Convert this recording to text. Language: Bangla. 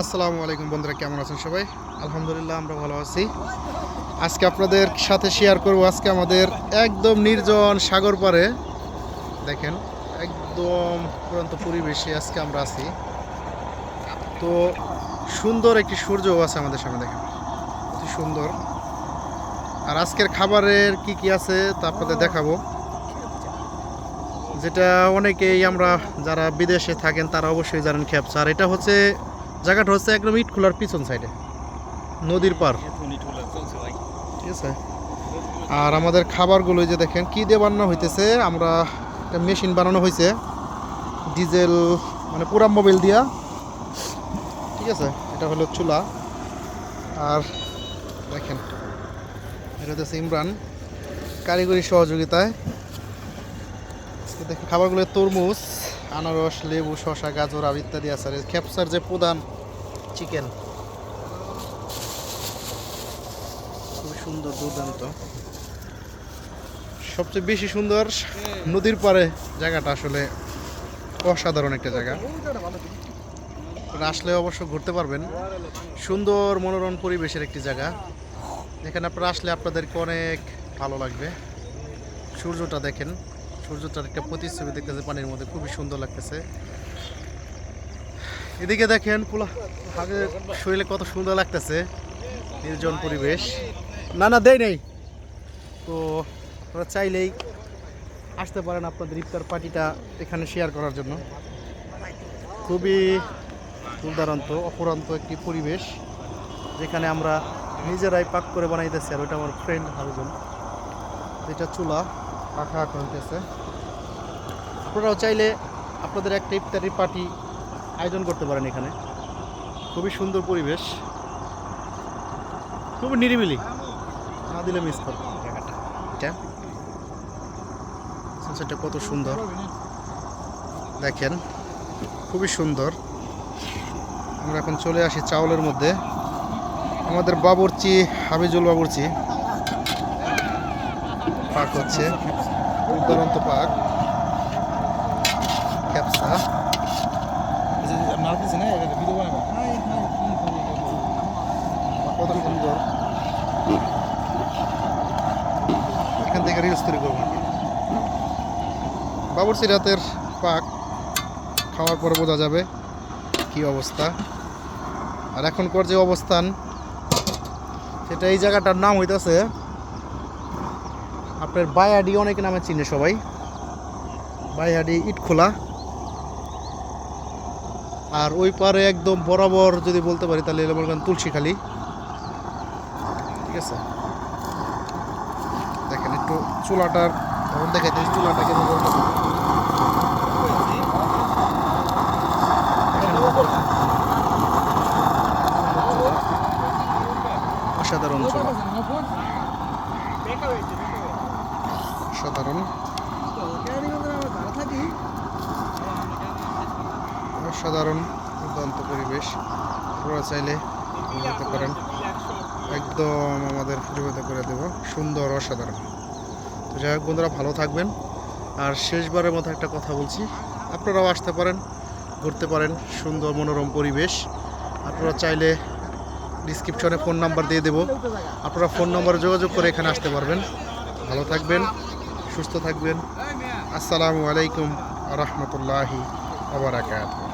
আসসালামু আলাইকুম বন্ধুরা, কেমন আছেন সবাই? আলহামদুলিল্লাহ, আমরা ভালো আছি। আজকে আপনাদের সাথে শেয়ার করব আজকে আমাদের একদম নির্জন সাগর পাড়ে দেখেন একদম পুরান্ত পরিবেশে আজকে আমরা আছি। তো সুন্দর একটি সূর্য আছে আমাদের সামনে, দেখেন অতি সুন্দর। আর আজকের খাবারের কি কি আছে তা আপনাদের দেখাবো, যেটা অনেকেই আমরা যারা বিদেশে থাকেন তারা অবশ্যই জানেন, খেপসা। আর এটা হচ্ছে জায়গাটা হচ্ছে একদম ইটখোলার পিছন সাইডে, নদীর পার, ঠিক আছে। আর আমাদের খাবারগুলো যে দেখেন কি দিয়ে বানানো হইতেছে, আমরা একটা মেশিন বানানো হয়েছে ডিজেল, মানে পুরা মোবিল দিয়া, ঠিক আছে। এটা হলো চুলা। আর দেখেন এটা হচ্ছে ইমরান কারিগরি সহযোগিতায়। দেখেন খাবারগুলো তরমুজ, আনারস, লেবু, শসা, গাজর আর ইত্যাদি আছে। আর খেপসার যে প্রধান চিকেন, খুবই সুন্দর, দুর্দান্ত। সবচেয়ে বেশি সুন্দর নদীর পাড়ে জায়গাটা, আসলে অসাধারণ একটা জায়গা। আসলে অবশ্য ঘুরতে পারবেন, সুন্দর মনোরম পরিবেশের একটি জায়গা। এখানে আপনারা আসলে আপনাদেরকে অনেক ভালো লাগবে। সূর্যটা দেখেন, সূর্যটার একটা প্রতিচ্ছবি দেখতেছে পানির মধ্যে, খুবই সুন্দর লাগতেছে। এদিকে দেখেন পোলা আগে শরীরে কত সুন্দর লাগতেছে, নির্জন পরিবেশ। না না দেয় নেই। তো আপনারা চাইলেই আসতে পারেন আপনাদের ইফতার পার্টিটা এখানে শেয়ার করার জন্য। খুবই দুর্দান্ত অপরান্ত একটি পরিবেশ, যেখানে আমরা নিজেরাই পাক করে বানাইতেছি। আর ওইটা আমার ফ্রেন্ড হারুজন, এটা চুলা পাখা করতেছে। আপনারাও চাইলে আপনাদের একটা ইফতারি পার্টি আয়োজন করতে পারেন এখানে। খুবই সুন্দর পরিবেশ, খুবই নিরিবিলি, না দিলে মিস করবেন জায়গাটা। এটা সানসেটটা কত সুন্দর দেখেন, খুবই সুন্দর। আমরা এখন চলে আসি চাউলের মধ্যে। আমাদের বাবুর্চি হাবিজুল বাবুর্চি পাক হচ্ছে, দুর্দান্ত পাক ক্যাপসা। কত সুন্দর, এখান থেকে রিলস তৈরি করবো। বাবুর্চি রাতের পাক খাওয়ার পরে বোঝা যাবে কি অবস্থা। আর এখনকার যে অবস্থান, সেটা এই জায়গাটার নাম হইতেছে আপনার বায়াডি, অনেকে নামে চিনে সবাই, বায়াডি ইটখোলা। আর ওই পারে একদম বরাবর যদি বলতে পারি তাহলে বলবেন তুলসীখালি, ঠিক আছে। দেখেন একটু চুলাটার তখন দেখাইতে, চুলাটা কেন অসাধারণ চুলা, অসাধারণ অসাধারণ দুর্দান্ত পরিবেশ। আপনারা চাইলে যেতে পারেন, একদম আমাদের পরিবেশ করে দেব, সুন্দর অসাধারণ। তো যাই হোক বন্ধুরা, ভালো থাকবেন। আর শেষবারের মতো একটা কথা বলছি, আপনারাও আসতে পারেন, ঘুরতে পারেন, সুন্দর মনোরম পরিবেশ। আপনারা চাইলে ডিসক্রিপশনে ফোন নাম্বার দিয়ে দেবো, আপনারা ফোন নম্বরে যোগাযোগ করে এখানে আসতে পারবেন। ভালো থাকবেন, সুস্থ থাকবেন। আসসালামু আলাইকুম রহমতুল্লাহি ওয়া বারাকাতুহু।